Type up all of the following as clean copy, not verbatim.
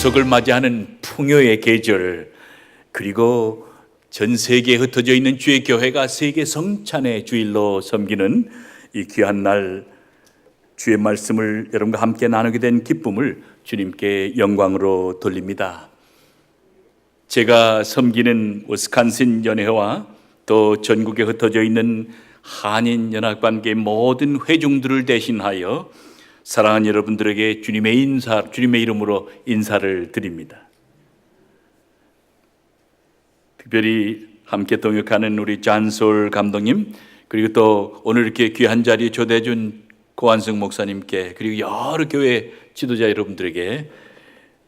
추석을 맞이하는 풍요의 계절, 그리고 전 세계에 흩어져 있는 주의 교회가 세계 성찬의 주일로 섬기는 이 귀한 날, 주의 말씀을 여러분과 함께 나누게 된 기쁨을 주님께 영광으로 돌립니다. 제가 섬기는 위스콘신 연회와 또 전국에 흩어져 있는 한인연합관계 모든 회중들을 대신하여 사랑하는 여러분들에게 주님의 이름으로 인사를 드립니다. 특별히 함께 동역하는 우리 잔솔 감독님, 그리고 또 오늘 이렇게 귀한 자리에 초대해 준 고한승 목사님께, 그리고 여러 교회 지도자 여러분들에게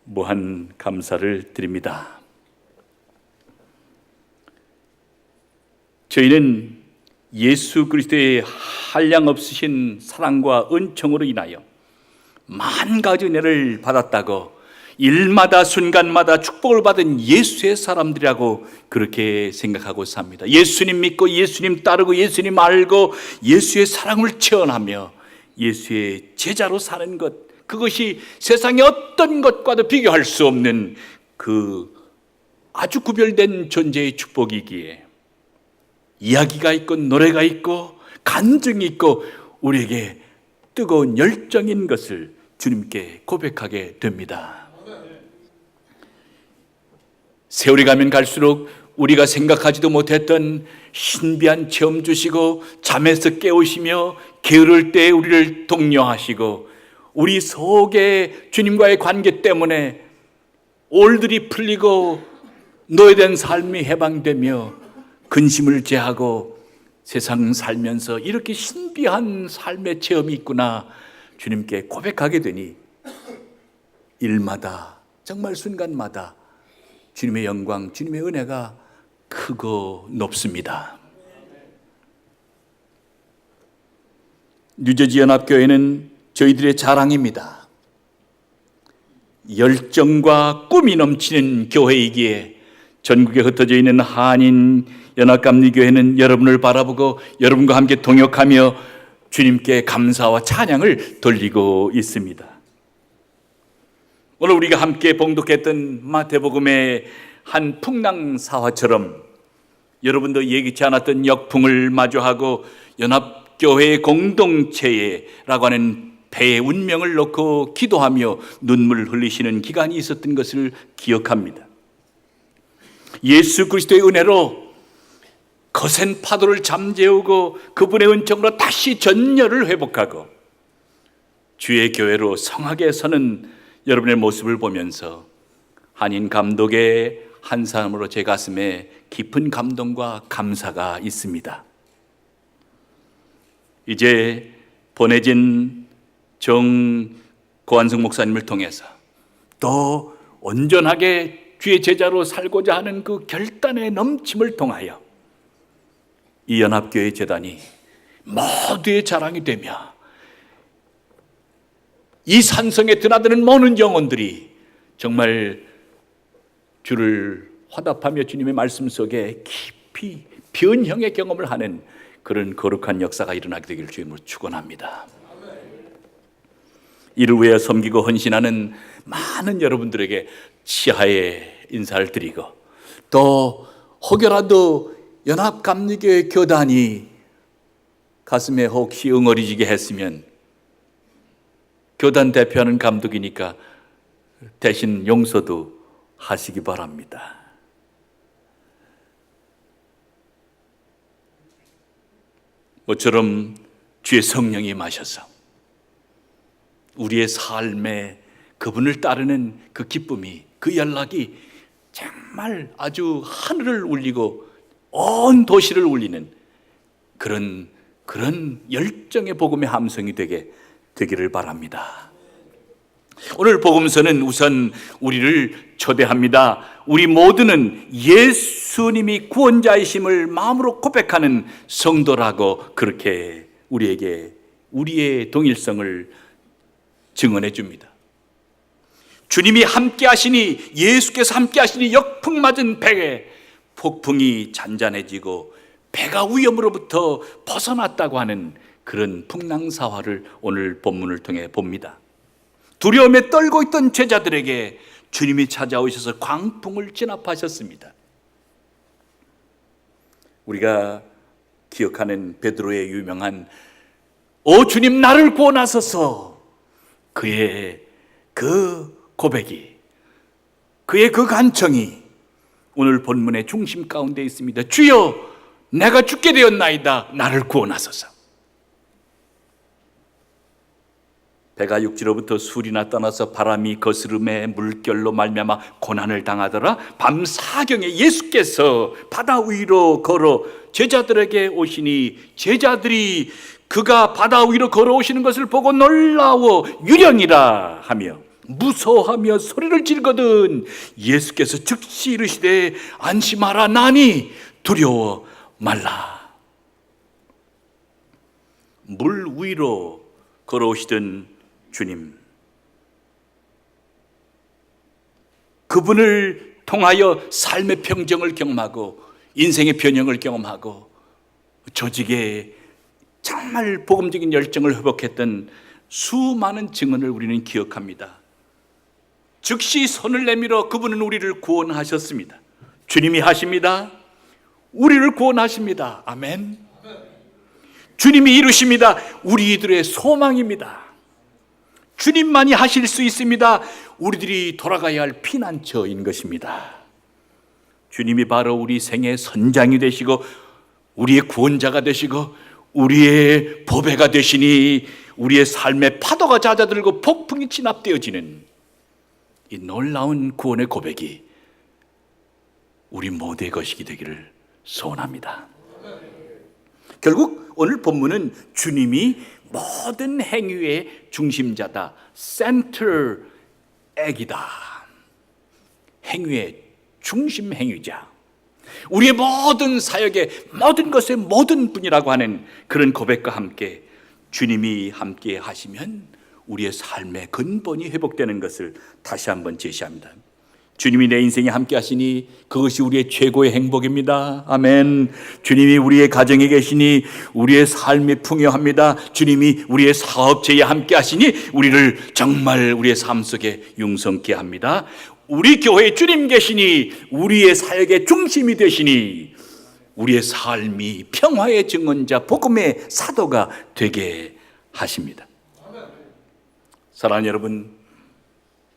무한 감사를 드립니다. 저희는 예수 그리스도의 한량없으신 사랑과 은총으로 인하여 만 가지 은혜를 받았다고, 일마다 순간마다 축복을 받은 예수의 사람들이라고 그렇게 생각하고 삽니다. 예수님 믿고 예수님 따르고 예수님 알고 예수의 사랑을 체험하며 예수의 제자로 사는 것, 그것이 세상의 어떤 것과도 비교할 수 없는 그 아주 구별된 존재의 축복이기에 이야기가 있고 노래가 있고 간증이 있고 우리에게 뜨거운 열정인 것을 주님께 고백하게 됩니다. 세월이 가면 갈수록 우리가 생각하지도 못했던 신비한 체험 주시고 잠에서 깨우시며 게으를 때 우리를 독려하시고 우리 속에 주님과의 관계 때문에 올들이 풀리고 노예된 삶이 해방되며 근심을 제하고 세상 살면서 이렇게 신비한 삶의 체험이 있구나 주님께 고백하게 되니 일마다 정말 순간마다 주님의 영광, 주님의 은혜가 크고 높습니다. 뉴저지 연합교회는 저희들의 자랑입니다. 열정과 꿈이 넘치는 교회이기에 전국에 흩어져 있는 한인 연합감리교회는 여러분을 바라보고 여러분과 함께 동역하며 주님께 감사와 찬양을 돌리고 있습니다. 오늘 우리가 함께 봉독했던 마태복음의 한 풍랑사화처럼 여러분도 예기치 않았던 역풍을 마주하고 연합교회의 공동체라고 하는 배의 운명을 놓고 기도하며 눈물을 흘리시는 기간이 있었던 것을 기억합니다. 예수 그리스도의 은혜로 거센 파도를 잠재우고 그분의 은총으로 다시 전열을 회복하고 주의 교회로 성하게 서는 여러분의 모습을 보면서 한인 감독의 한 사람으로 제 가슴에 깊은 감동과 감사가 있습니다. 이제 보내진 고한승 목사님을 통해서 또 온전하게 주의 제자로 살고자 하는 그 결단의 넘침을 통하여 이 연합교회 재단이 모두의 자랑이 되며 이 산성에 드나드는 모든 영혼들이 정말 주를 화답하며 주님의 말씀 속에 깊이 변형의 경험을 하는 그런 거룩한 역사가 일어나게 되기를 주님으로 축원합니다. 이를 위해 섬기고 헌신하는 많은 여러분들에게 치하의 인사를 드리고, 또 혹여라도 연합감리교회 교단이 가슴에 혹시 응어리지게 했으면 교단 대표하는 감독이니까 대신 용서도 하시기 바랍니다. 모처럼 주의 성령이 임하셔서 우리의 삶에 그분을 따르는 그 기쁨이, 그 연락이 정말 아주 하늘을 울리고 온 도시를 울리는 그런 열정의 복음의 함성이 되기를 바랍니다. 오늘 복음서는 우선 우리를 초대합니다. 우리 모두는 예수님이 구원자이심을 마음으로 고백하는 성도라고 그렇게 우리에게 우리의 동일성을 증언해 줍니다. 주님이 함께 하시니, 예수께서 함께 하시니 역풍 맞은 배에 폭풍이 잔잔해지고 배가 위험으로부터 벗어났다고 하는 그런 풍랑사화를 오늘 본문을 통해 봅니다. 두려움에 떨고 있던 제자들에게 주님이 찾아오셔서 광풍을 진압하셨습니다. 우리가 기억하는 베드로의 유명한 오 주님 나를 구원하소서, 그의 그 고백이, 그의 그 간청이 오늘 본문의 중심 가운데 있습니다. 주여 내가 죽게 되었나이다, 나를 구원하소서. 배가 육지로부터 술이나 떠나서 바람이 거스름에 물결로 말미암아 고난을 당하더라. 밤 사경에 예수께서 바다 위로 걸어 제자들에게 오시니 제자들이 그가 바다 위로 걸어오시는 것을 보고 놀라워 유령이라 하며 무서워하며 소리를 지르거든 예수께서 즉시 이르시되 안심하라, 나니 두려워 말라. 물 위로 걸어오시던 주님, 그분을 통하여 삶의 평정을 경험하고 인생의 변형을 경험하고 조직의 정말 복음적인 열정을 회복했던 수많은 증언을 우리는 기억합니다. 즉시 손을 내밀어 그분은 우리를 구원하셨습니다. 주님이 하십니다. 우리를 구원하십니다. 아멘. 주님이 이루십니다. 우리들의 소망입니다. 주님만이 하실 수 있습니다. 우리들이 돌아가야 할 피난처인 것입니다. 주님이 바로 우리 생의 선장이 되시고 우리의 구원자가 되시고 우리의 보배가 되시니 우리의 삶의 파도가 잦아들고 폭풍이 진압되어지는 이 놀라운 구원의 고백이 우리 모두의 것이기 되기를 소원합니다. 결국 오늘 본문은 주님이 모든 행위의 중심자다, 센터 액이다, 행위의 중심 행위자, 우리의 모든 사역의 모든 것의 모든 분이라고 하는 그런 고백과 함께 주님이 함께 하시면 우리의 삶의 근본이 회복되는 것을 다시 한번 제시합니다. 주님이 내 인생에 함께 하시니 그것이 우리의 최고의 행복입니다. 아멘. 주님이 우리의 가정에 계시니 우리의 삶이 풍요합니다. 주님이 우리의 사업체에 함께 하시니 우리를 정말 우리의 삶 속에 융성케 합니다. 우리 교회에 주님 계시니 우리의 사역의 중심이 되시니 우리의 삶이 평화의 증언자, 복음의 사도가 되게 하십니다. 사랑하는 여러분,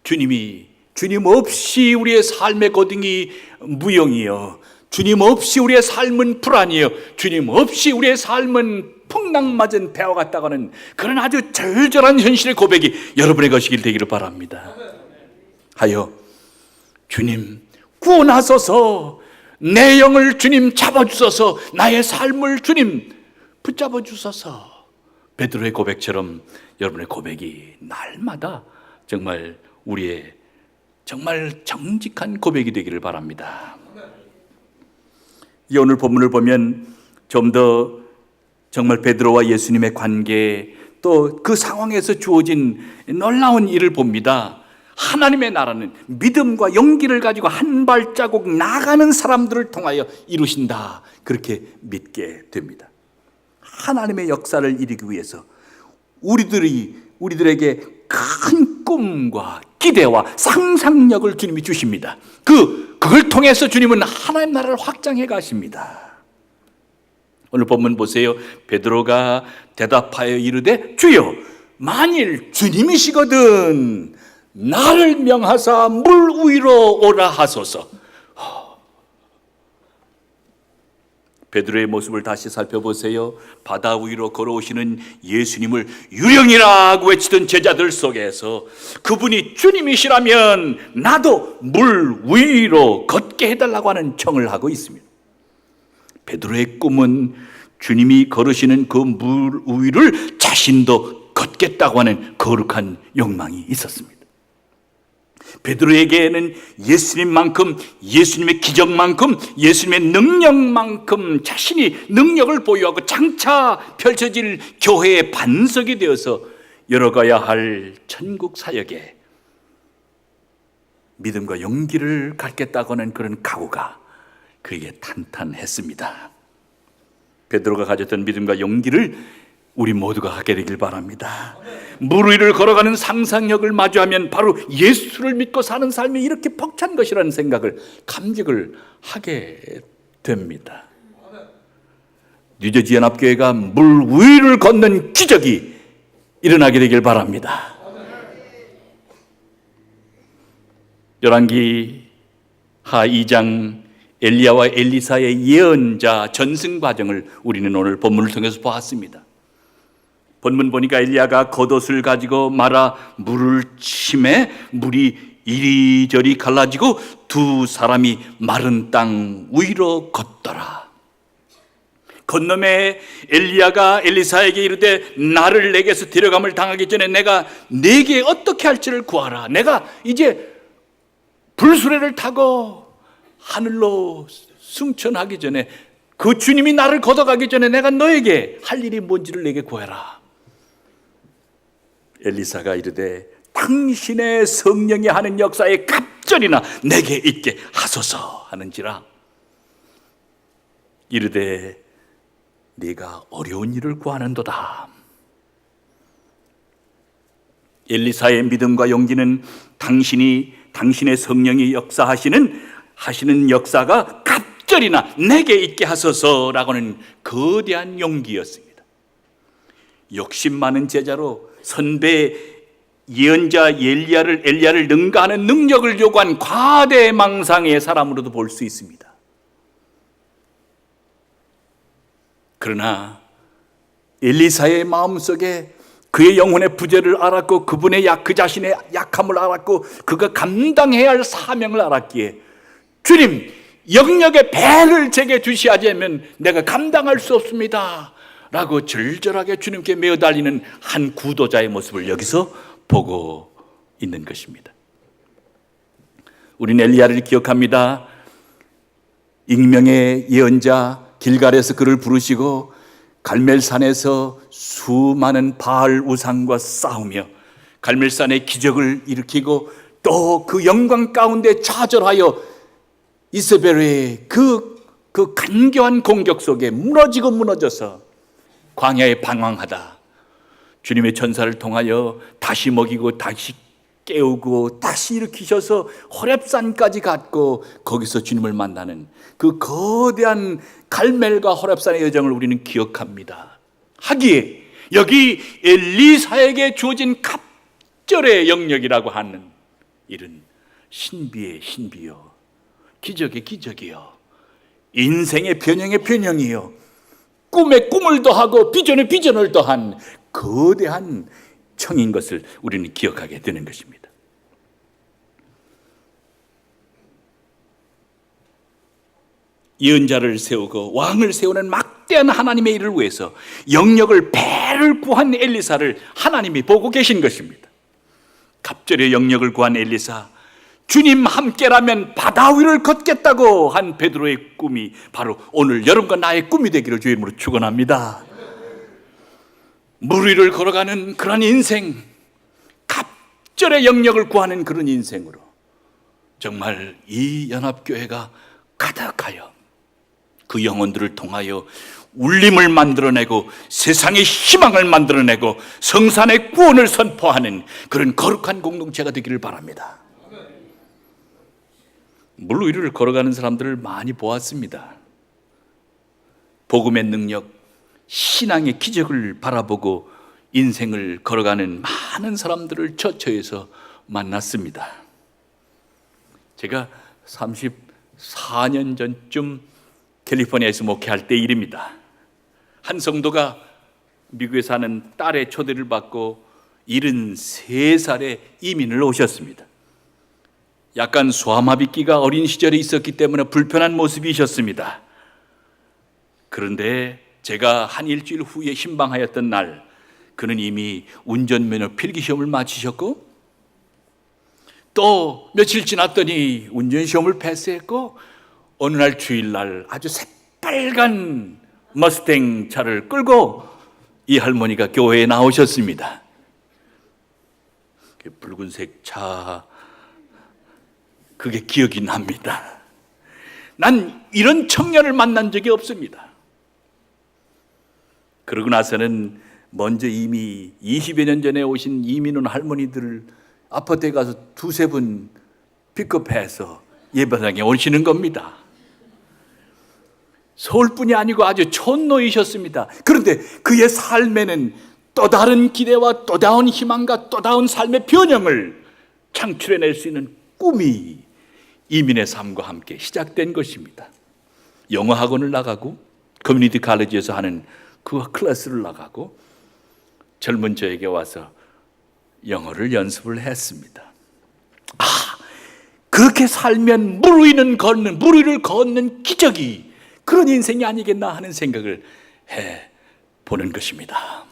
주님 없이 우리의 삶의 고등이 무용이요, 주님 없이 우리의 삶은 불안이요, 주님 없이 우리의 삶은 풍랑맞은 배와 같다고 하는 그런 아주 절절한 현실의 고백이 여러분의 것이길 되기를 바랍니다. 하여 주님 구원하소서, 내 영을 주님 잡아주소서, 나의 삶을 주님 붙잡아 주소서. 베드로의 고백처럼 여러분의 고백이 날마다 정말 우리의 정말 정직한 고백이 되기를 바랍니다. 이 오늘 본문을 보면 좀 더 정말 베드로와 예수님의 관계, 또 그 상황에서 주어진 놀라운 일을 봅니다. 하나님의 나라는 믿음과 용기를 가지고 한 발자국 나가는 사람들을 통하여 이루신다, 그렇게 믿게 됩니다. 하나님의 역사를 이루기 위해서 우리들에게 큰 꿈과 기대와 상상력을 주님이 주십니다. 그걸 통해서 주님은 하나님 나라를 확장해 가십니다. 오늘 본문 보세요. 베드로가 대답하여 이르되 주여 만일 주님이시거든 나를 명하사 물 위로 오라 하소서. 베드로의 모습을 다시 살펴보세요. 바다 위로 걸어오시는 예수님을 유령이라고 외치던 제자들 속에서 그분이 주님이시라면 나도 물 위로 걷게 해달라고 하는 청을 하고 있습니다. 베드로의 꿈은 주님이 걸으시는 그 물 위를 자신도 걷겠다고 하는 거룩한 욕망이 있었습니다. 베드로에게는 예수님만큼, 예수님의 기적만큼, 예수님의 능력만큼 자신이 능력을 보유하고 장차 펼쳐질 교회의 반석이 되어서 열어가야 할 천국 사역에 믿음과 용기를 갖겠다고 하는 그런 각오가 그에게 탄탄했습니다. 베드로가 가졌던 믿음과 용기를 우리 모두가 하게 되길 바랍니다. 물 위를 걸어가는 상상력을 마주하면 바로 예수를 믿고 사는 삶이 이렇게 벅찬 것이라는 생각을, 감격을 하게 됩니다. 뉴저지 연합교회가 물 위를 걷는 기적이 일어나게 되길 바랍니다. 열왕기 하 2장 엘리야와 엘리사의 예언자 전승 과정을 우리는 오늘 본문을 통해서 보았습니다. 본문 보니까 엘리야가 겉옷을 가지고 말아 물을 치매 물이 이리저리 갈라지고 두 사람이 마른 땅 위로 걷더라. 건너매 엘리야가 엘리사에게 이르되 나를 내게서 데려감을 당하기 전에 내가 네게 어떻게 할지를 구하라. 내가 이제 불수레를 타고 하늘로 승천하기 전에, 그 주님이 나를 걷어가기 전에 내가 너에게 할 일이 뭔지를 내게 구해라. 엘리사가 이르되 당신의 성령이 하는 역사에 갑절이나 내게 있게 하소서 하는지라. 이르되 네가 어려운 일을 구하는도다. 엘리사의 믿음과 용기는 당신의 성령이 하시는 역사가 갑절이나 내게 있게 하소서라고는 거대한 용기였습니다. 욕심 많은 제자로 선배 예언자 엘리야를 능가하는 능력을 요구한 과대망상의 사람으로도 볼 수 있습니다. 그러나 엘리사의 마음속에 그의 영혼의 부재를 알았고 그 자신의 약함을 알았고 그가 감당해야 할 사명을 알았기에 주님, 영역의 배를 제게 주시하자면 내가 감당할 수 없습니다 라고 절절하게 주님께 매어 달리는 한 구도자의 모습을 여기서 보고 있는 것입니다. 우리는 엘리야를 기억합니다. 익명의 예언자 길갈에서 그를 부르시고 갈멜산에서 수많은 바알 우상과 싸우며 갈멜산의 기적을 일으키고 또 그 영광 가운데 좌절하여 이세벨의 그 간교한 공격 속에 무너져서 광야에 방황하다 주님의 천사를 통하여 다시 먹이고 다시 깨우고 다시 일으키셔서 호렙산까지 갔고 거기서 주님을 만나는 그 거대한 갈멜과 호렙산의 여정을 우리는 기억합니다. 하기에 여기 엘리사에게 주어진 갑절의 영역이라고 하는 일은 신비의 신비요, 기적의 기적이요, 인생의 변형의 변형이요, 꿈에 꿈을 더하고 비전에 비전을 더한 거대한 청인 것을 우리는 기억하게 되는 것입니다. 예언자를 세우고 왕을 세우는 막대한 하나님의 일을 위해서 영역을 배를 구한 엘리사를 하나님이 보고 계신 것입니다. 갑절의 영역을 구한 엘리사, 주님 함께라면 바다 위를 걷겠다고 한 베드로의 꿈이 바로 오늘 여러분과 나의 꿈이 되기를 주의 이름으로 축원합니다. 물 위를 걸어가는 그런 인생, 갑절의 영역을 구하는 그런 인생으로 정말 이 연합교회가 가득하여 그 영혼들을 통하여 울림을 만들어내고 세상의 희망을 만들어내고 성산의 구원을 선포하는 그런 거룩한 공동체가 되기를 바랍니다. 물 위를 걸어가는 사람들을 많이 보았습니다. 복음의 능력, 신앙의 기적을 바라보고 인생을 걸어가는 많은 사람들을 처처에서 만났습니다. 제가 34년 전쯤 캘리포니아에서 목회할 때 일입니다. 한 성도가 미국에 사는 딸의 초대를 받고 73살에 이민을 오셨습니다. 약간 소아마비기가 어린 시절에 있었기 때문에 불편한 모습이셨습니다. 그런데 제가 한 일주일 후에 신방하였던 날, 그는 이미 운전면허 필기시험을 마치셨고 또 며칠 지났더니 운전시험을 패스했고 어느 날 주일날 아주 새빨간 머스탱 차를 끌고 이 할머니가 교회에 나오셨습니다. 붉은색 차, 그게 기억이 납니다. 난 이런 청년을 만난 적이 없습니다. 그러고 나서는 먼저 이미 20여 년 전에 오신 이민훈 할머니들을 아파트에 가서 두세 분 픽업해서 예배당에 오시는 겁니다. 서울뿐이 아니고 아주 촌노이셨습니다. 그런데 그의 삶에는 또 다른 기대와 또 다른 희망과 또 다른 삶의 변형을 창출해낼 수 있는 꿈이 이민의 삶과 함께 시작된 것입니다. 영어 학원을 나가고 커뮤니티 칼리지에서 하는 그 클래스를 나가고 젊은 저에게 와서 영어를 연습을 했습니다. 그렇게 살면 물 위를 걷는 기적이 그런 인생이 아니겠나 하는 생각을 해보는 것입니다.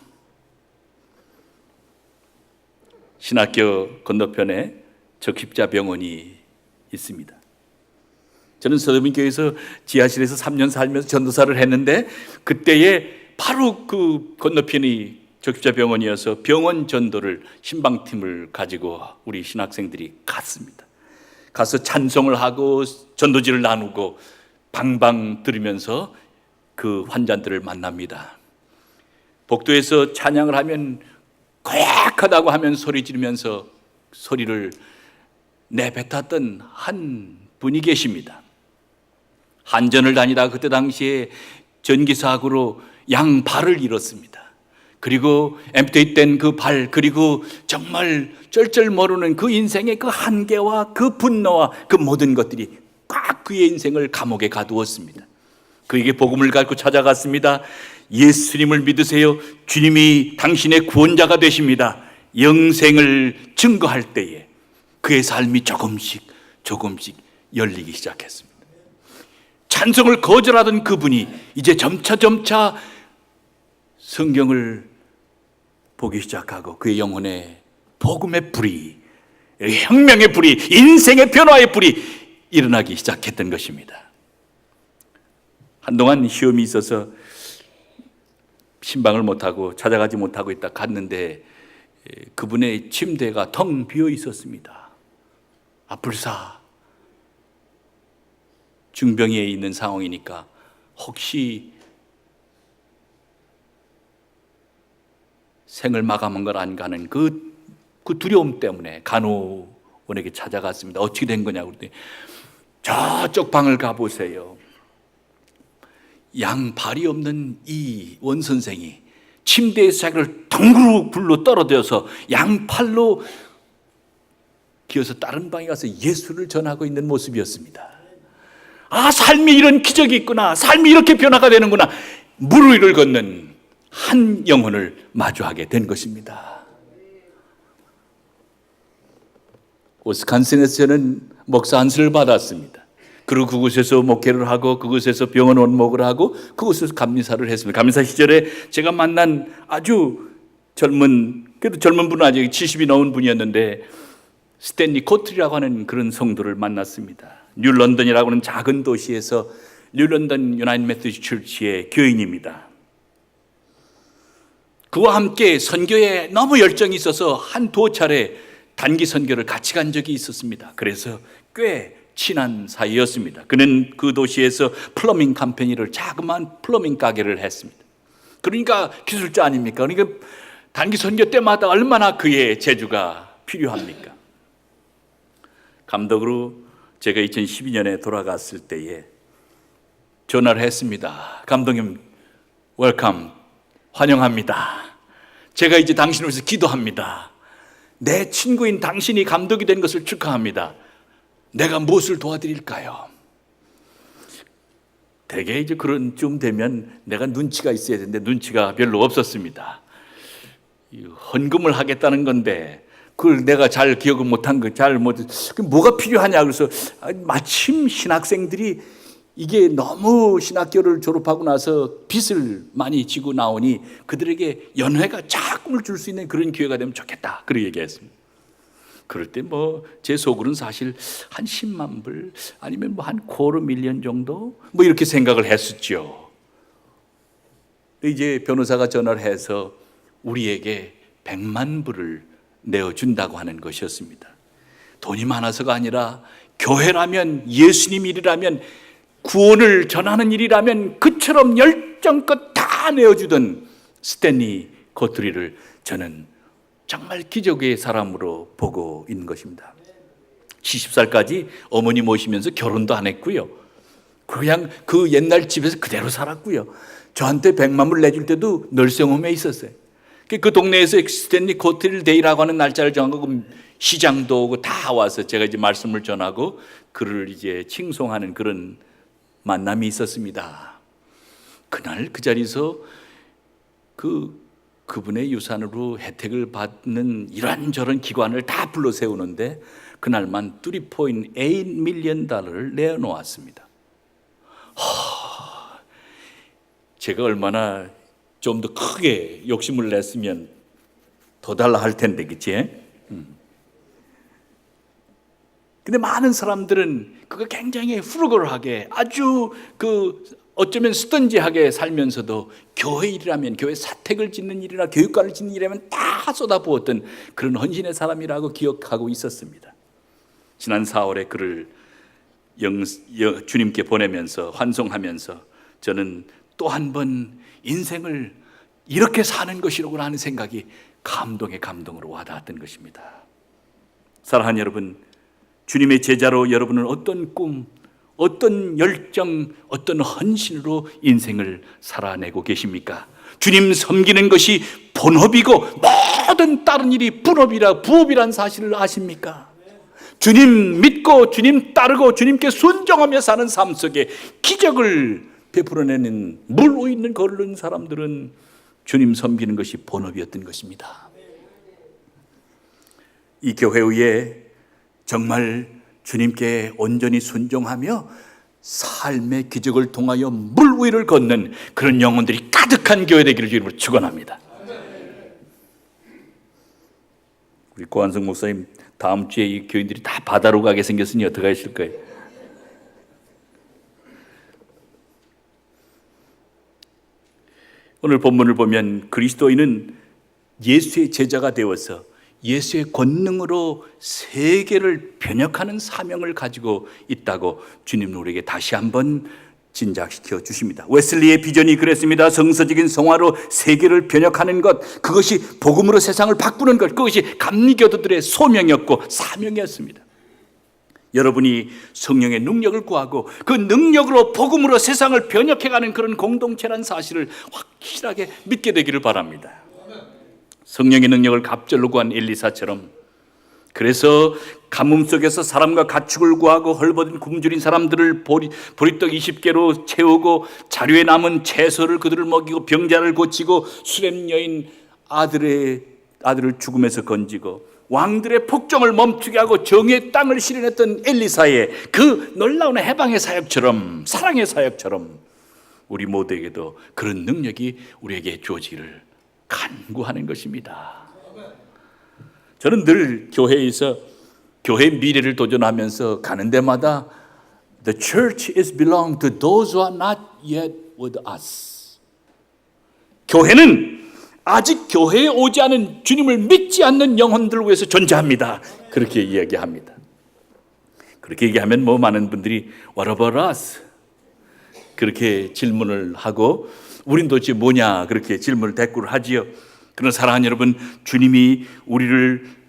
신학교 건너편에 적십자병원이 있습니다. 저는 서대문교회에서 지하실에서 3년 살면서 전도사를 했는데 그때에 바로 그 건너편이 적십자병원이어서 병원 전도를 신방팀을 가지고 우리 신학생들이 갔습니다. 가서 찬송을 하고 전도지를 나누고 방방 들으면서 그 환자들을 만납니다. 복도에서 찬양을 하면 고약하다고 하면 소리 지르면서 소리를 내뱉었던 한 분이 계십니다. 한전을 다니다 그때 당시에 전기사고로 양발을 잃었습니다. 그리고 앰프테이트된 그 발, 그리고 정말 쩔쩔 모르는 그 인생의 그 한계와 그 분노와 그 모든 것들이 꽉 그의 인생을 감옥에 가두었습니다. 그에게 복음을 갖고 찾아갔습니다. 예수님을 믿으세요. 주님이 당신의 구원자가 되십니다. 영생을 증거할 때에 그의 삶이 조금씩 열리기 시작했습니다. 찬송을 거절하던 그분이 이제 점차 성경을 보기 시작하고 그의 영혼에 복음의 불이, 혁명의 불이, 인생의 변화의 불이 일어나기 시작했던 것입니다. 한동안 시험이 있어서 신방을 못하고 찾아가지 못하고 있다 갔는데 그분의 침대가 텅 비어 있었습니다. 불사 중병에 있는 상황이니까 혹시 생을 마감한 걸 아닌가 하는 그 두려움 때문에 간호원에게 찾아갔습니다. 어떻게 된 거냐고 그랬더니 저쪽 방을 가보세요. 양발이 없는 이 원선생이 침대의 사기를 덩그러 굴러 떨어져서 양팔로 기어서 다른 방에 가서 예수를 전하고 있는 모습이었습니다. 삶이 이런 기적이 있구나. 삶이 이렇게 변화가 되는구나. 물 위를 걷는 한 영혼을 마주하게 된 것입니다. 오스칸슨에서 저는 목사 안수를 받았습니다. 그리고 그곳에서 목회를 하고 그곳에서 병원 원목을 하고 그곳에서 감리사를 했습니다. 감리사 시절에 제가 만난 아주 그래도 젊은 분은 아직 70이 넘은 분이었는데 스탠리 코트리라고 하는 그런 성도를 만났습니다. 뉴런던이라고 하는 작은 도시에서 뉴런던 유나이티드 메시디스트 처치의 교인입니다. 그와 함께 선교에 너무 열정이 있어서 한두 차례 단기 선교를 같이 간 적이 있었습니다. 그래서 꽤 친한 사이였습니다. 그는 그 도시에서 플러밍 컴퍼니를 자그마한 플러밍 가게를 했습니다. 그러니까 기술자 아닙니까? 그러니까 단기 선교 때마다 얼마나 그의 재주가 필요합니까? 감독으로 제가 2012년에 돌아갔을 때에 전화를 했습니다. 감독님, 웰컴, 환영합니다. 제가 이제 당신을 위해서 기도합니다. 내 친구인 당신이 감독이 된 것을 축하합니다. 내가 무엇을 도와드릴까요? 대개 이제 그런 쯤 되면 내가 눈치가 있어야 되는데 눈치가 별로 없었습니다. 헌금을 하겠다는 건데 그걸 내가 잘 기억을 못한 거 뭐가 필요하냐 그래서 마침 신학생들이 이게 너무 신학교를 졸업하고 나서 빚을 많이 지고 나오니 그들에게 연회가 자금을 줄 수 있는 그런 기회가 되면 좋겠다. 그렇게 얘기했습니다. 그럴 때 제 속으로는 사실 한 10만 불 아니면 한 $250,000 정도 이렇게 생각을 했었죠. 이제 변호사가 전화를 해서 우리에게 100만 불을 내어준다고 하는 것이었습니다. 돈이 많아서가 아니라 교회라면 예수님 일이라면 구원을 전하는 일이라면 그처럼 열정껏 다 내어주던 스탠리 코트리를 저는 정말 기적의 사람으로 보고 있는 것입니다. 70살까지 어머니 모시면서 결혼도 안 했고요. 그냥 그 옛날 집에서 그대로 살았고요. 저한테 100만 불 내줄 때도 널생홈에 있었어요. 그 동네에서 스탠리 코트릴 데이라고 하는 날짜를 정하고 시장도 오고 다 와서 제가 이제 말씀을 전하고 그를 이제 칭송하는 그런 만남이 있었습니다. 그날 그 자리에서 그분의 유산으로 혜택을 받는 이런저런 기관을 다 불러 세우는데 그날만 $3.8 밀리언을 내놓았습니다. 제가 얼마나 좀 더 크게 욕심을 냈으면 더 달라 할 텐데, 그치? 근데 많은 사람들은 그거 굉장히 프루걸하게 아주 어쩌면 스턴지하게 살면서도 교회 일이라면, 교회 사택을 짓는 일이나 교육관을 짓는 일이라면 다 쏟아부었던 그런 헌신의 사람이라고 기억하고 있었습니다. 지난 4월에 그를 주님께 보내면서 환송하면서 저는 또 한 번 인생을 이렇게 사는 것이로구나 하는 생각이 감동의 감동으로 와닿았던 것입니다. 사랑하는 여러분, 주님의 제자로 여러분은 어떤 꿈, 어떤 열정, 어떤 헌신으로 인생을 살아내고 계십니까? 주님 섬기는 것이 본업이고 모든 다른 일이 부업이란 사실을 아십니까? 주님 믿고 주님 따르고 주님께 순종하며 사는 삶 속에 기적을 베풀어내는 물 위에 있는 걸른 사람들은 주님 섬기는 것이 본업이었던 것입니다. 이 교회 위에 정말 주님께 온전히 순종하며 삶의 기적을 통하여 물 위를 걷는 그런 영혼들이 가득한 교회 되기를 주님으로 축원합니다. 우리 고한성 목사님 다음 주에 이 교인들이 다 바다로 가게 생겼으니 어떻게 하실 거예요? 오늘 본문을 보면 그리스도인은 예수의 제자가 되어서 예수의 권능으로 세계를 변혁하는 사명을 가지고 있다고 주님 우리에게 다시 한번 진작시켜 주십니다. 웨슬리의 비전이 그랬습니다. 성서적인 성화로 세계를 변혁하는 것, 그것이 복음으로 세상을 바꾸는 것, 그것이 감리교도들의 소명이었고 사명이었습니다. 여러분이 성령의 능력을 구하고 그 능력으로 복음으로 세상을 변혁해가는 그런 공동체라는 사실을 확실하게 믿게 되기를 바랍니다. 성령의 능력을 갑절로 구한 엘리사처럼, 그래서 가뭄 속에서 사람과 가축을 구하고 헐벗은 굶주린 사람들을 보리떡 20개로 채우고 자루에 남은 채소를 그들을 먹이고 병자를 고치고 수렘 여인 아들을 죽음에서 건지고 왕들의 폭정을 멈추게 하고 정의의 땅을 실현했던 엘리사의 그 놀라운 해방의 사역처럼, 사랑의 사역처럼 우리 모두에게도 그런 능력이 우리에게 주어지기를 간구하는 것입니다. 저는 늘 교회에서 교회의 미래를 도전하면서 가는 데마다 The church is belong to those who are not yet with us. 교회는 아직 교회에 오지 않은 주님을 믿지 않는 영혼들을 위해서 존재합니다. 그렇게 이야기합니다. 그렇게 얘기하면 많은 분들이 What about us? 그렇게 질문을 하고 우린 도대체 뭐냐 그렇게 질문을 대꾸를 하지요. 그러나 사랑하는 여러분, 주님이 우리를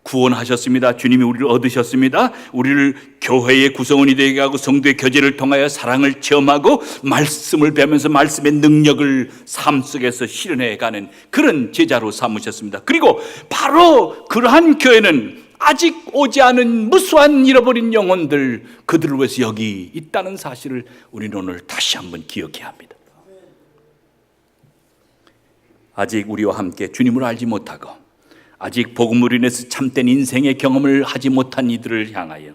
구원하셨습니다. 주님이 우리를 얻으셨습니다. 우리를 교회의 구성원이 되게 하고 성도의 교제를 통하여 사랑을 체험하고 말씀을 배우면서 말씀의 능력을 삶 속에서 실현해가는 그런 제자로 삼으셨습니다. 그리고 바로 그러한 교회는 아직 오지 않은 무수한 잃어버린 영혼들, 그들을 위해서 여기 있다는 사실을 우리는 오늘 다시 한번 기억해야 합니다. 아직 우리와 함께 주님을 알지 못하고 아직 복음으로 인해서 참된 인생의 경험을 하지 못한 이들을 향하여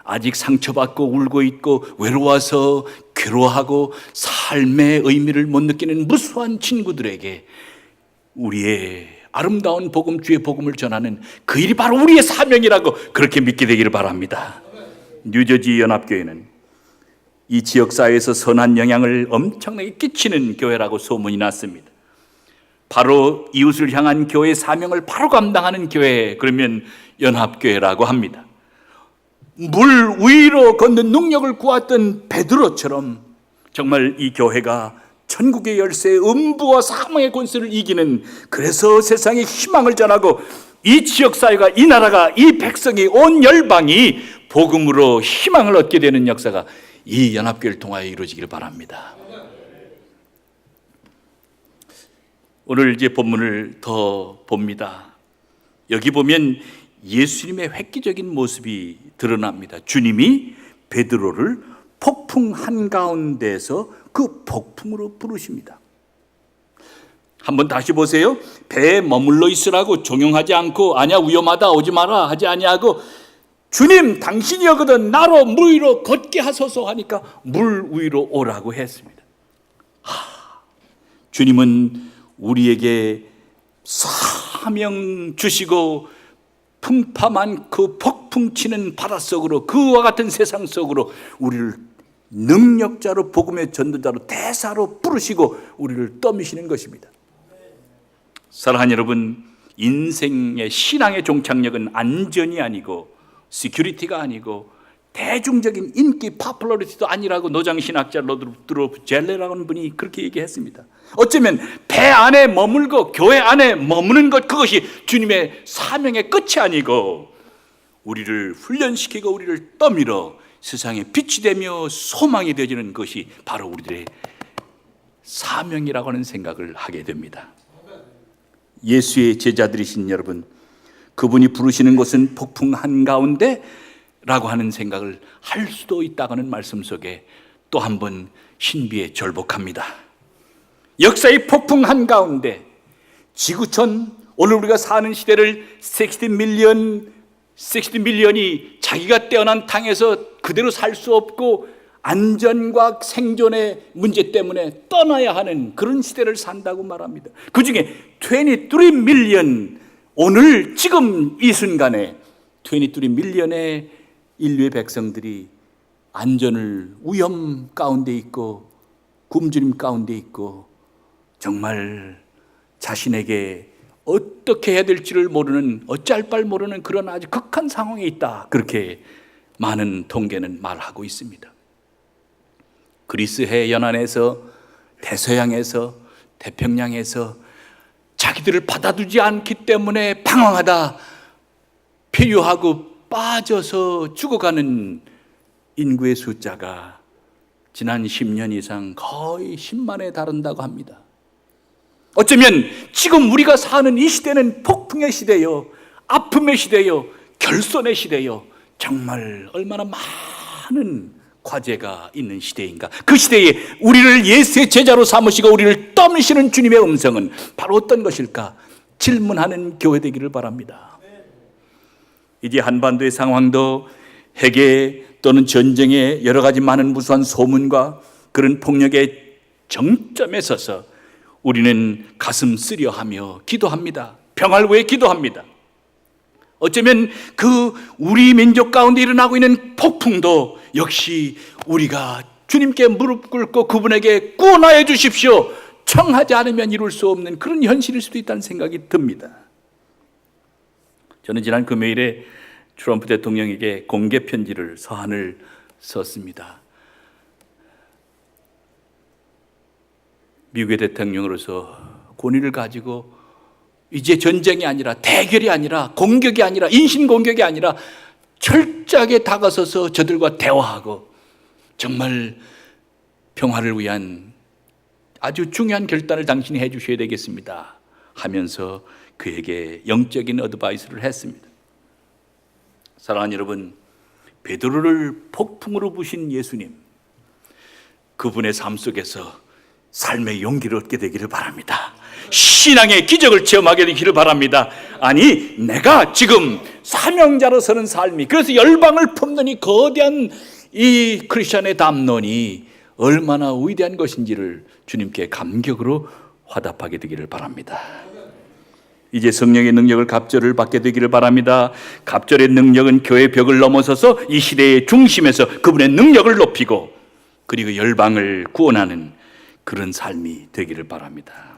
아직 상처받고 울고 있고 외로워서 괴로워하고 삶의 의미를 못 느끼는 무수한 친구들에게 우리의 아름다운 복음, 주의 복음을 전하는 그 일이 바로 우리의 사명이라고 그렇게 믿게 되기를 바랍니다. 뉴저지 연합교회는 이 지역사회에서 선한 영향을 엄청나게 끼치는 교회라고 소문이 났습니다. 바로 이웃을 향한 교회의 사명을 바로 감당하는 교회, 그러면 연합교회라고 합니다. 물 위로 걷는 능력을 구했던 베드로처럼 정말 이 교회가 천국의 열쇠, 음부와 사망의 권세를 이기는, 그래서 세상에 희망을 전하고 이 지역사회가, 이 나라가, 이 백성이, 온 열방이 복음으로 희망을 얻게 되는 역사가 이 연합교회를 통하여 이루어지길 바랍니다. 오늘 이제 본문을 더 봅니다. 여기 보면 예수님의 획기적인 모습이 드러납니다. 주님이 베드로를 폭풍 한가운데에서 그 폭풍으로 부르십니다. 한번 다시 보세요. 배에 머물러 있으라고 종용하지 않고 아니야 위험하다 오지 마라 하지 아니하고 주님 당신이거든 나로 물 위로 걷게 하소서 하니까 물 위로 오라고 했습니다. 주님은 우리에게 사명 주시고 풍파만 그 폭풍 치는 바다 속으로, 그와 같은 세상 속으로 우리를 능력자로, 복음의 전도자로, 대사로 부르시고 우리를 떠미시는 것입니다. 사랑하는 여러분, 인생의 신앙의 종착역은 안전이 아니고 시큐리티가 아니고 대중적인 인기, 파퓰러리티도 아니라고 노장신학자 로드루프 젤레라고 하는 분이 그렇게 얘기했습니다. 어쩌면 배 안에 머물고 교회 안에 머무는 것, 그것이 주님의 사명의 끝이 아니고 우리를 훈련시키고 우리를 떠밀어 세상에 빛이 되며 소망이 되어지는 것이 바로 우리들의 사명이라고 하는 생각을 하게 됩니다. 예수의 제자들이신 여러분, 그분이 부르시는 것은 폭풍 한가운데 라고 하는 생각을 할 수도 있다는 말씀 속에 또 한 번 신비에 절복합니다. 역사의 폭풍 한가운데 지구촌, 오늘 우리가 사는 시대를 60밀리언이 자기가 태어난 땅에서 그대로 살 수 없고 안전과 생존의 문제 때문에 떠나야 하는 그런 시대를 산다고 말합니다. 그 중에 23밀리언, 오늘 지금 이 순간에 23밀리언의 인류의 백성들이 안전을 위험 가운데 있고 굶주림 가운데 있고 정말 자신에게 어떻게 해야 될지를 모르는, 어찌할 바를 모르는 그런 아주 극한 상황에 있다, 그렇게 많은 통계는 말하고 있습니다. 그리스해 연안에서, 대서양에서, 태평양에서 자기들을 받아두지 않기 때문에 방황하다 필요하고 빠져서 죽어가는 인구의 숫자가 지난 10년 이상 거의 10만에 달한다고 합니다. 어쩌면 지금 우리가 사는 이 시대는 폭풍의 시대요, 아픔의 시대요, 결손의 시대요, 정말 얼마나 많은 과제가 있는 시대인가. 그 시대에 우리를 예수의 제자로 삼으시고 우리를 떠미시는 주님의 음성은 바로 어떤 것일까 질문하는 교회 되기를 바랍니다. 이제 한반도의 상황도 핵의 또는 전쟁의 여러 가지 많은 무수한 소문과 그런 폭력의 정점에 서서 우리는 가슴 쓰려하며 기도합니다. 평화를 위해 기도합니다. 어쩌면 그 우리 민족 가운데 일어나고 있는 폭풍도 역시 우리가 주님께 무릎 꿇고 그분에게 구원하여 주십시오 청하지 않으면 이룰 수 없는 그런 현실일 수도 있다는 생각이 듭니다. 저는 지난 금요일에 트럼프 대통령에게 공개 편지를, 서한을 썼습니다. 미국의 대통령으로서 권위를 가지고 이제 전쟁이 아니라, 대결이 아니라, 공격이 아니라, 인신공격이 아니라 철저하게 다가서서 저들과 대화하고 정말 평화를 위한 아주 중요한 결단을 당신이 해 주셔야 되겠습니다 하면서 그에게 영적인 어드바이스를 했습니다. 사랑하는 여러분, 베드로를 폭풍으로 부신 예수님, 그분의 삶 속에서 삶의 용기를 얻게 되기를 바랍니다. 신앙의 기적을 체험하게 되기를 바랍니다. 아니, 내가 지금 사명자로 서는 삶이, 그래서 열방을 품는 이 거대한 이 크리스천의 담론이 얼마나 위대한 것인지를 주님께 감격으로 화답하게 되기를 바랍니다. 이제 성령의 능력을, 갑절을 받게 되기를 바랍니다. 갑절의 능력은 교회의 벽을 넘어서서 이 시대의 중심에서 그분의 능력을 높이고 그리고 열방을 구원하는 그런 삶이 되기를 바랍니다.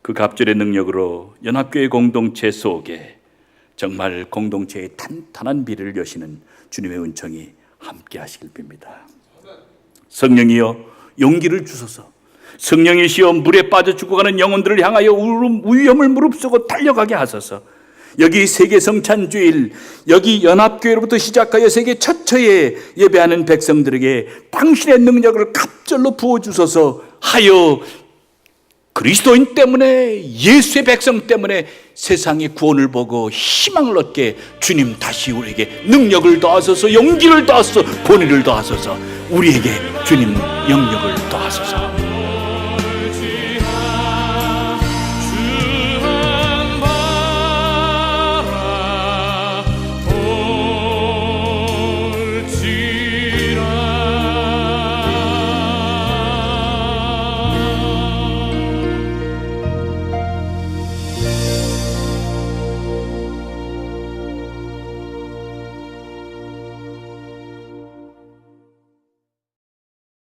그 갑절의 능력으로 연합교회 공동체 속에 정말 공동체의 탄탄한 비를 여시는 주님의 은총이 함께 하시길 빕니다. 성령이여 용기를 주소서. 성령이시여 물에 빠져 죽어가는 영혼들을 향하여 위험을 무릅쓰고 달려가게 하소서. 여기 세계 성찬주일, 여기 연합교회로부터 시작하여 세계 처처에 예배하는 백성들에게 당신의 능력을 갑절로 부어주소서 하여 그리스도인 때문에, 예수의 백성 때문에 세상의 구원을 보고 희망을 얻게 주님 다시 우리에게 능력을 더하소서, 용기를 더하소서, 권위를 더하소서. 우리에게 주님 영역을 더하소서.